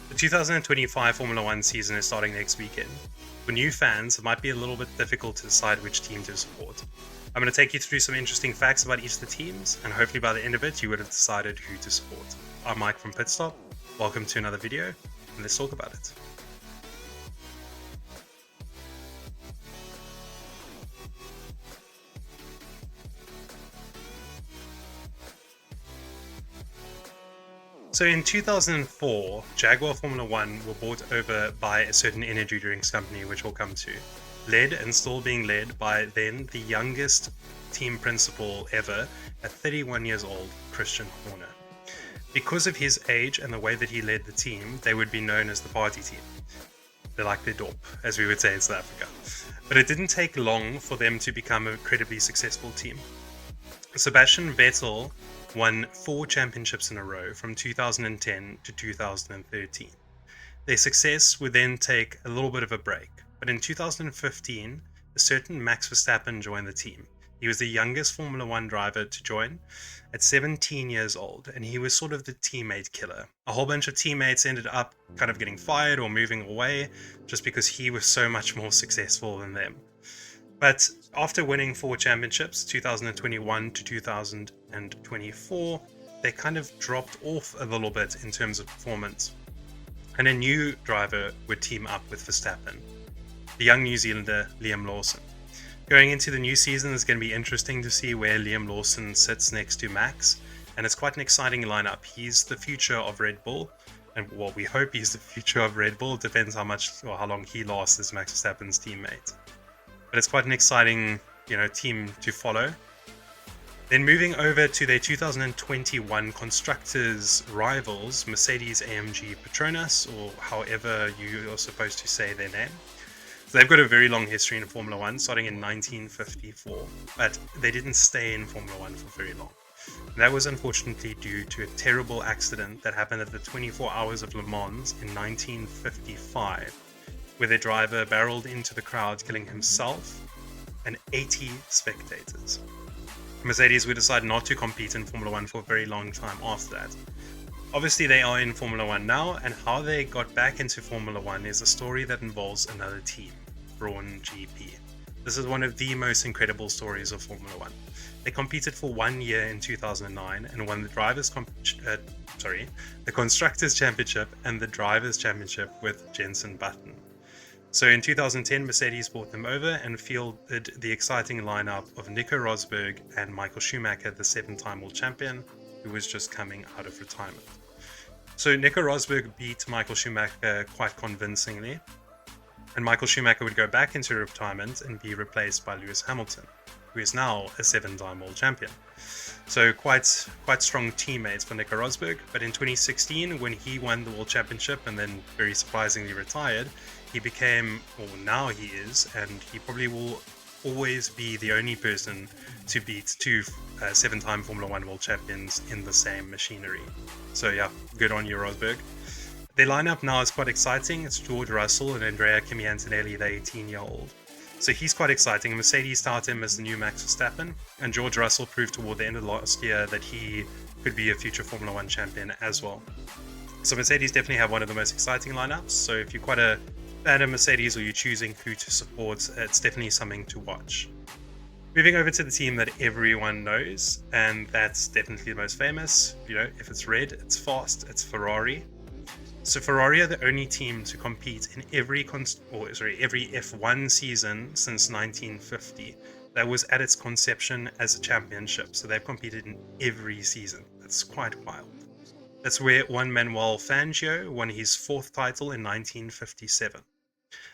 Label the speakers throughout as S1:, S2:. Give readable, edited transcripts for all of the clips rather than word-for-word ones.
S1: The 2025 Formula One season is starting next weekend. For new fans, it might be a little bit difficult to decide which team to support. I'm going to take you through some interesting facts about each of the teams, and hopefully by the end of it, you would have decided who to support. I'm Mike from Pit Stop. Welcome to another video, and let's talk about it. So in 2004, Jaguar Formula One were bought over by a certain energy drinks company, which we'll come to, led and still being led by then the youngest team principal ever at 31 years old, Christian Horner. Because of his age and the way that he led the team, they would be known as the party team. They're like the dorp, as we would say in South Africa. But it didn't take long for them to become an incredibly successful team. Sebastian Vettel won 4 championships in a row from 2010 to 2013. Their success would then take a little bit of a break, but in 2015, a certain Max Verstappen joined the team. He was the youngest Formula One driver to join at 17 years old, and he was sort of the teammate killer. A whole bunch of teammates ended up kind of getting fired or moving away just because he was so much more successful than them. But after winning 4 championships, 2021 to 2024, they kind of dropped off a little bit in terms of performance. And a new driver would team up with Verstappen, the young New Zealander Liam Lawson. Going into the new season, it's going to be interesting to see where Liam Lawson sits next to Max, and it's quite an exciting lineup. He's the future of Red Bull, and well, we hope he's the future of Red Bull. It depends how much or how long he lasts as Max Verstappen's teammate. But it's quite an exciting, team to follow. Then moving over to their 2021 constructors rivals, Mercedes-AMG Petronas, or however you are supposed to say their name. So they've got a very long history in Formula One, starting in 1954, but they didn't stay in Formula One for very long. And that was unfortunately due to a terrible accident that happened at the 24 Hours of Le Mans in 1955. Where their driver barreled into the crowd, killing himself and 80 spectators. Mercedes would decide not to compete in Formula One for a very long time after that. Obviously, they are in Formula One now, and how they got back into Formula One is a story that involves another team, Brawn GP. This is one of the most incredible stories of Formula One. They competed for 1 year in 2009 and won the the Constructors' Championship and the Drivers' Championship with Jenson Button. So in 2010, Mercedes brought them over and fielded the exciting lineup of Nico Rosberg and Michael Schumacher, the 7-time world champion, who was just coming out of retirement. So Nico Rosberg beat Michael Schumacher quite convincingly, and Michael Schumacher would go back into retirement and be replaced by Lewis Hamilton, who is now a 7-time world champion. So quite strong teammates for Nico Rosberg. But in 2016, when he won the world championship and then very surprisingly retired, he became, or now he is, and he probably will always be the only person to beat 2 7-time Formula One world champions in the same machinery. So yeah, good on you, Rosberg. Their lineup now is quite exciting. It's George Russell and Andrea Kimi Antonelli, the 18-year-old. So he's quite exciting. Mercedes started him as the new Max Verstappen, and George Russell proved toward the end of last year that he could be a future Formula One champion as well. So Mercedes definitely have one of the most exciting lineups. So if you're quite a fan of Mercedes or you're choosing who to support, it's definitely something to watch. Moving over to the team that everyone knows, and that's definitely the most famous. If it's red, it's fast, it's Ferrari. So Ferrari are the only team to compete in every F1 season since 1950. That was at its conception as a championship. So they've competed in every season. That's quite wild. That's where Juan Manuel Fangio won his 4th title in 1957.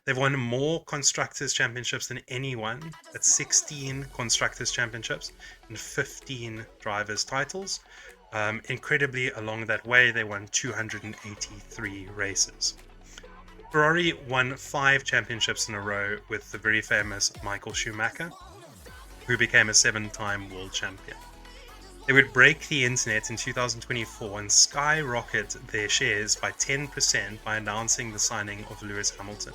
S1: They've won more Constructors' Championships than anyone. That's 16 Constructors' Championships and 15 Drivers' titles. Incredibly, along that way, they won 283 races. Ferrari won 5 championships in a row with the very famous Michael Schumacher, who became a 7-time world champion. They would break the internet in 2024 and skyrocket their shares by 10% by announcing the signing of Lewis Hamilton.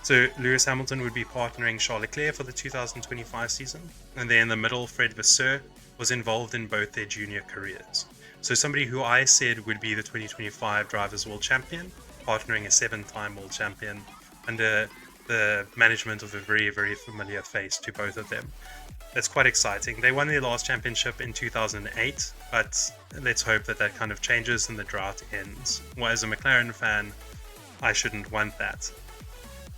S1: So Lewis Hamilton would be partnering Charles Leclerc for the 2025 season, and then in the middle, Fred Vasseur was involved in both their junior careers. So somebody who I said would be the 2025 Drivers' World Champion, partnering a 7-time World Champion under the management of a very, very familiar face to both of them. That's quite exciting. They won their last championship in 2008, but let's hope that that kind of changes and the drought ends. Well, as a McLaren fan, I shouldn't want that.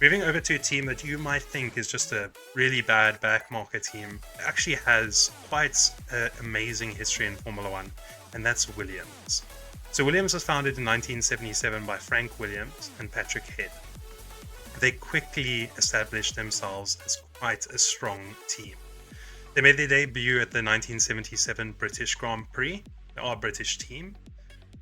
S1: Moving over to a team that you might think is just a really bad back market team, actually has quite an amazing history in Formula One, and that's Williams. So Williams was founded in 1977 by Frank Williams and Patrick Head. They quickly established themselves as quite a strong team. They made their debut at the 1977 British Grand Prix. They are a British team.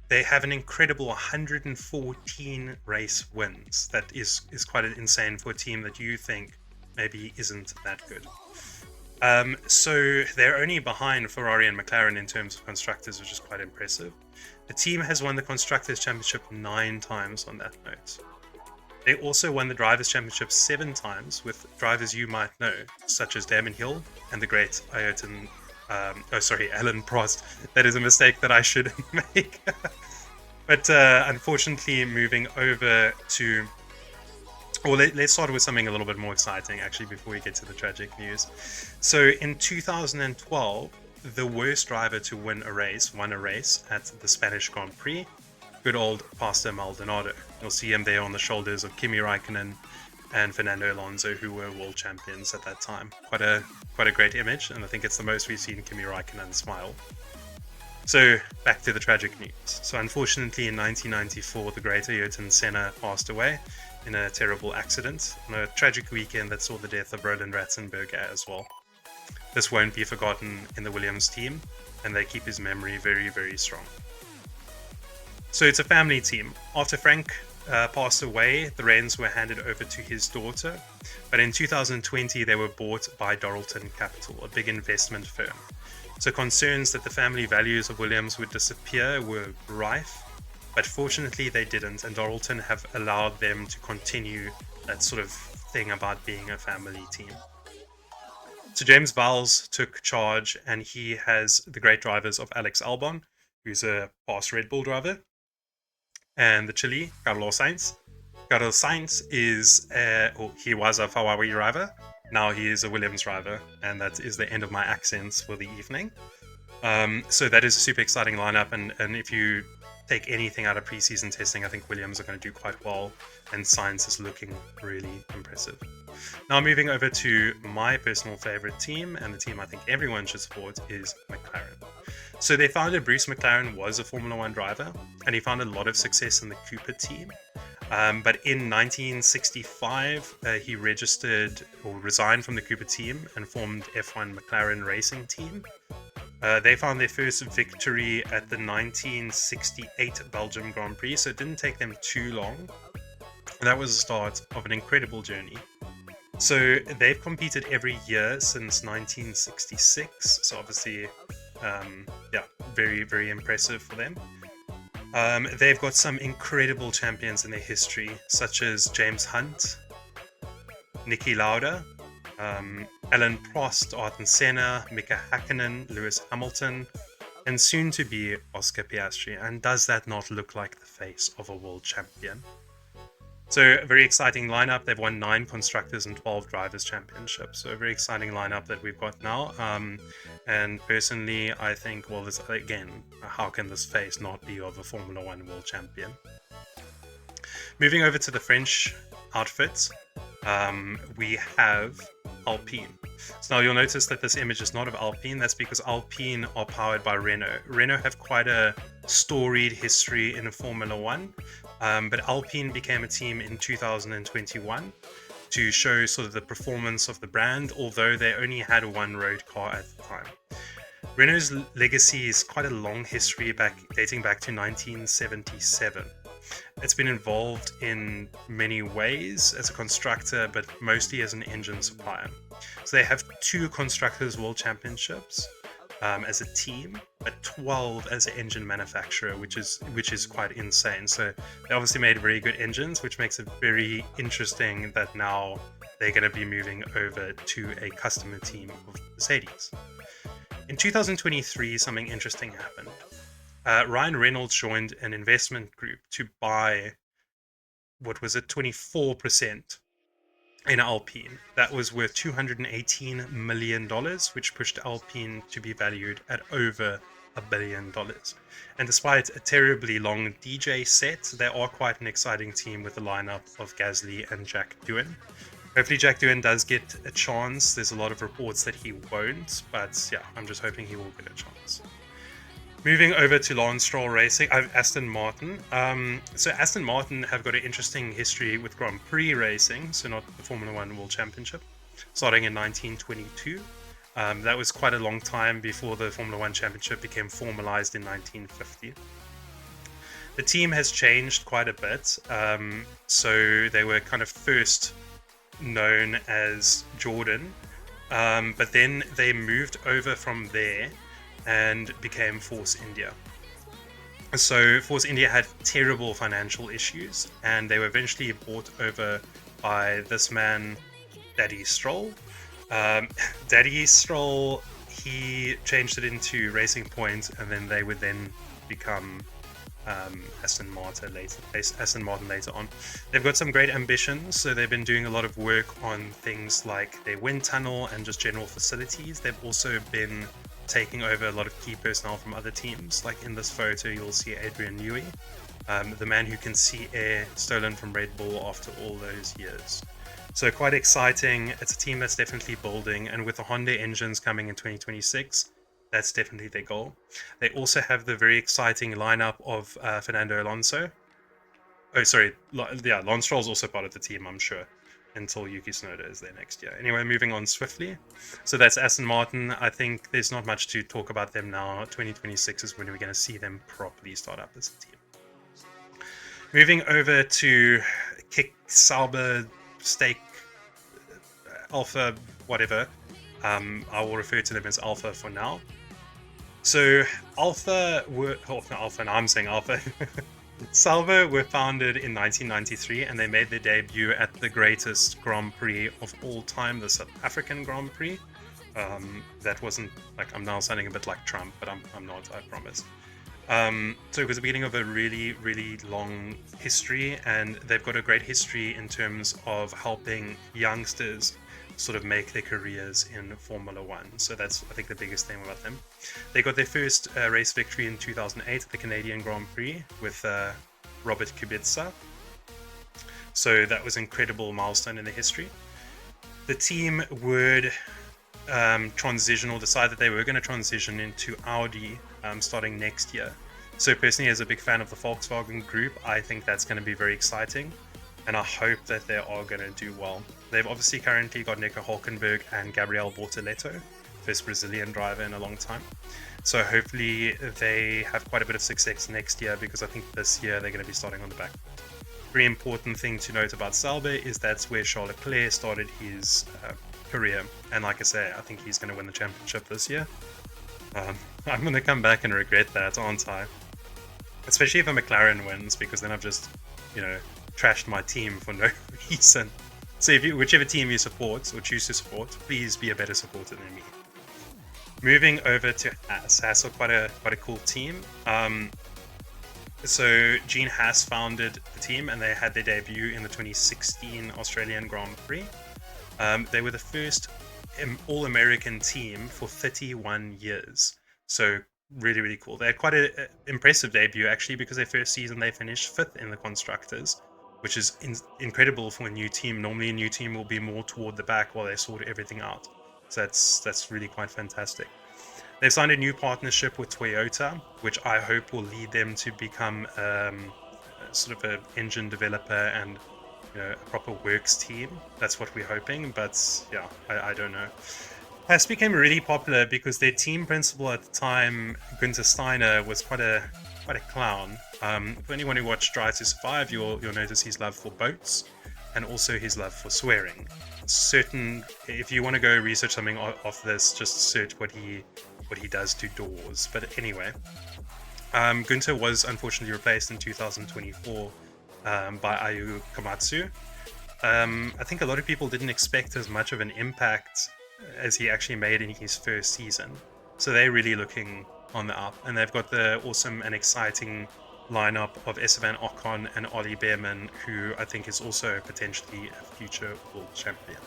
S1: They have an incredible 114 race wins. That is quite insane for a team that you think maybe isn't that good. So they're only behind Ferrari and McLaren in terms of constructors, which is quite impressive. The team has won the Constructors' Championship 9 times on that note. They also won the Drivers' Championship 7 times with drivers you might know, such as Damon Hill and the great Alan Prost. That is a mistake that I shouldn't make. But unfortunately, moving over to... Well, let's start with something a little bit more exciting, actually, before we get to the tragic news. So in 2012, the worst driver to win a race won a race at the Spanish Grand Prix. Good old Pastor Maldonado. You'll see him there on the shoulders of Kimi Raikkonen and Fernando Alonso, who were world champions at that time. Quite a great image, and I think it's the most we've seen Kimi Raikkonen smile. So back to the tragic news. So unfortunately, in 1994, the great Ayrton Senna passed away in a terrible accident on a tragic weekend that saw the death of Roland Ratzenberger as well. This won't be forgotten in the Williams team, and they keep his memory very, very strong. So it's a family team. After Frank passed away, the reins were handed over to his daughter, but in 2020 they were bought by Doralton Capital, a big investment firm. So concerns that the family values of Williams would disappear were rife, but fortunately they didn't, and Doralton have allowed them to continue that sort of thing about being a family team. So James Vowles took charge, and he has the great drivers of Alex Albon, who's a past Red Bull driver, and the Chile, Carlos Sainz. Carlos Sainz he was a Ferrari driver. Now he is a Williams driver, and that is the end of my accents for the evening. So that is a super exciting lineup, and if you take anything out of preseason testing, I think Williams are going to do quite well, and Sainz is looking really impressive. Now moving over to my personal favorite team, and the team I think everyone should support, is McLaren. So their founder, Bruce McLaren, was a Formula One driver, and he found a lot of success in the Cooper team. But in 1965, he registered or resigned from the Cooper team and formed F1 McLaren Racing Team. They found their first victory at the 1968 Belgium Grand Prix, so it didn't take them too long. That was the start of an incredible journey. So they've competed every year since 1966, so obviously, very, very impressive for them. They've got some incredible champions in their history, such as James Hunt, Niki Lauda, Alain Prost, Ayrton Senna, Mika Häkkinen, Lewis Hamilton, and soon to be Oscar Piastri. And does that not look like the face of a world champion? So a very exciting lineup. They've won 9 constructors and 12 drivers championships. So a very exciting lineup that we've got now. And personally, I think, well, this again, how can this face not be of a Formula One world champion? Moving over to the French outfits, we have Alpine. So now you'll notice that this image is not of Alpine. That's because Alpine are powered by Renault. Renault have quite a storied history in Formula One. But Alpine became a team in 2021 to show sort of the performance of the brand, although they only had one road car at the time. Renault's legacy is quite a long history dating back to 1977. It's been involved in many ways as a constructor, but mostly as an engine supplier. So they have 2 Constructors' World Championships as a team, but 12 as an engine manufacturer, which is quite insane. So they obviously made very good engines, which makes it very interesting that now they're going to be moving over to a customer team of Mercedes. In 2023, something interesting happened. Ryan Reynolds joined an investment group to buy, what was it, 24% in Alpine. That was worth $218 million, which pushed Alpine to be valued at over $1 billion. And despite a terribly long DJ set, they are quite an exciting team with a lineup of Gasly and Jack Doohan. Hopefully Jack Doohan does get a chance. There's a lot of reports that he won't, but yeah, I'm just hoping he will get a chance. Moving over to Lance Stroll Racing, Aston Martin. So Aston Martin have got an interesting history with Grand Prix racing, so not the Formula One World Championship, starting in 1922. That was quite a long time before the Formula One Championship became formalized in 1950. The team has changed quite a bit. So they were kind of first known as Jordan, but then they moved over from there and became Force India. So Force India had terrible financial issues, and they were eventually bought over by this man, Daddy Stroll. Daddy Stroll, he changed it into Racing Point, and then they would then become Aston Martin later on. They've got some great ambitions, so they've been doing a lot of work on things like their wind tunnel and just general facilities. They've also been taking over a lot of key personnel from other teams. Like in this photo, you'll see Adrian Newey, the man who can see air stolen from Red Bull after all those years. So quite exciting. It's a team that's definitely building, and with the Honda engines coming in 2026, that's definitely their goal. They also have the very exciting lineup of Fernando Alonso. Oh, sorry. Yeah, Lance Stroll is also part of the team, I'm sure, until Yuki Tsunoda is there next year. Anyway, moving on swiftly. So that's Aston Martin. I think there's not much to talk about them now. 2026 is when we're going to see them properly start up as a team. Moving over to Kick, Sauber, Steak, Alpha, whatever. I will refer to them as Alpha for now. So Alpha were, I'm saying Alpha. Sauber were founded in 1993, and they made their debut at the greatest Grand Prix of all time, the South African Grand Prix. That wasn't, like, I'm now sounding a bit like Trump, but I'm not, I promise. So it was the beginning of a really, really long history, and they've got a great history in terms of helping youngsters sort of make their careers in Formula One. So that's, I think, the biggest thing about them. They got their first race victory in 2008 at the Canadian Grand Prix with Robert Kubica. So that was an incredible milestone in the history. The team would decide that they were going to transition into Audi starting next year. So personally, as a big fan of the Volkswagen group, I think that's going to be very exciting, and I hope that they are going to do well. They've obviously currently got Nico Hülkenberg and Gabriel Bortoleto, first Brazilian driver in a long time. So hopefully they have quite a bit of success next year, because I think this year they're going to be starting on the back foot. Very important thing to note about Sauber is that's where Charles Leclerc started his career, and like I say, I think he's going to win the championship this year. I'm going to come back and regret that, aren't I? Especially if a McLaren wins, because then I've just, trashed my team for no reason. So if whichever team you support or choose to support, please be a better supporter than me. Moving over to Haas. Haas are quite a cool team. So Gene Haas founded the team, and they had their debut in the 2016 Australian Grand Prix. They were the first All-American team for 31 years. So really, really cool. They had quite an impressive debut, actually, because their first season they finished 5th in the Constructors, which is incredible for a new team. Normally a new team will be more toward the back while they sort everything out. So that's really quite fantastic. They've signed a new partnership with Toyota, which I hope will lead them to become sort of an engine developer and a proper works team. That's what we're hoping, but yeah, I don't know. Haas became really popular because their team principal at the time, Günther Steiner, was quite a clown. For anyone who watched Drive to Survive, you'll notice his love for boats and also his love for swearing. If you want to go research something off this, just search what he does to doors. But anyway, Günther was unfortunately replaced in 2024 by Ayu Komatsu. I think a lot of people didn't expect as much of an impact as he actually made in his first season. So they're really looking on the up, and they've got the awesome and exciting lineup of Esteban Ocon and Ollie Behrman, who I think is also potentially a future world champion.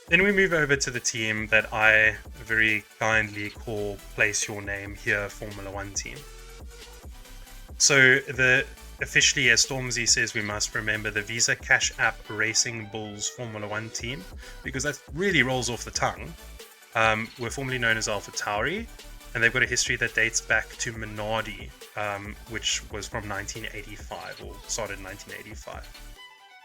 S1: Then we move over to the team that I very kindly call Place Your Name Here Formula One Team. So officially, as Stormzy says, we must remember the Visa Cash App Racing Bulls Formula One Team, because that really rolls off the tongue. Were formerly known as AlphaTauri, and they've got a history that dates back to Minardi, which was from 1985, or started in 1985.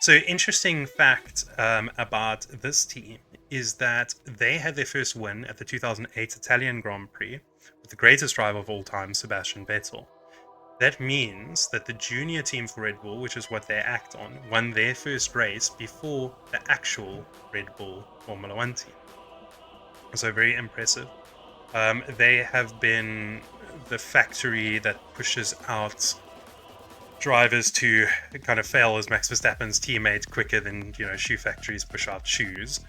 S1: So, interesting fact about this team is that they had their first win at the 2008 Italian Grand Prix with the greatest driver of all time, Sebastian Vettel. That means that the junior team for Red Bull, which is what they act on, won their first race before the actual Red Bull Formula One team. So very impressive. They have been the factory that pushes out drivers to kind of fail as Max Verstappen's teammate quicker than shoe factories push out shoes,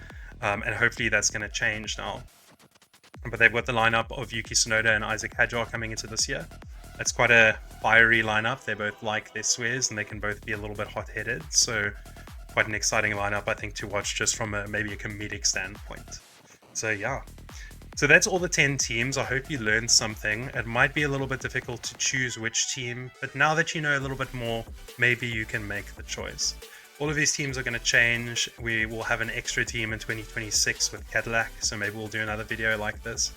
S1: and hopefully that's going to change now. But they've got the lineup of Yuki Tsunoda and Isaac Hadjar coming into this year. It's quite a fiery lineup. They both like their swears, and they can both be a little bit hot-headed. So quite an exciting lineup, I think, to watch just from maybe a comedic standpoint. So yeah. So that's all the 10 teams. I hope you learned something. It might be a little bit difficult to choose which team, but now that you know a little bit more, maybe you can make the choice. All of these teams are going to change. We will have an extra team in 2026 with Cadillac, so maybe we'll do another video like this.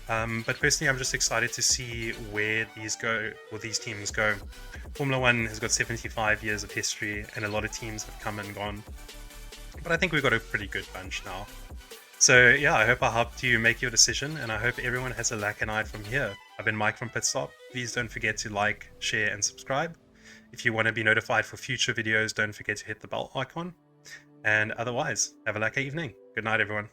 S1: But personally, I'm just excited to see where these teams go. Formula One has got 75 years of history, and a lot of teams have come and gone. But I think we've got a pretty good bunch now. So yeah, I hope I helped you make your decision, and I hope everyone has a lacquer from here. I've been Mike from Pit Stop. Please don't forget to like, share, and subscribe. If you want to be notified for future videos, don't forget to hit the bell icon. And otherwise, have a lacquer evening. Good night, everyone.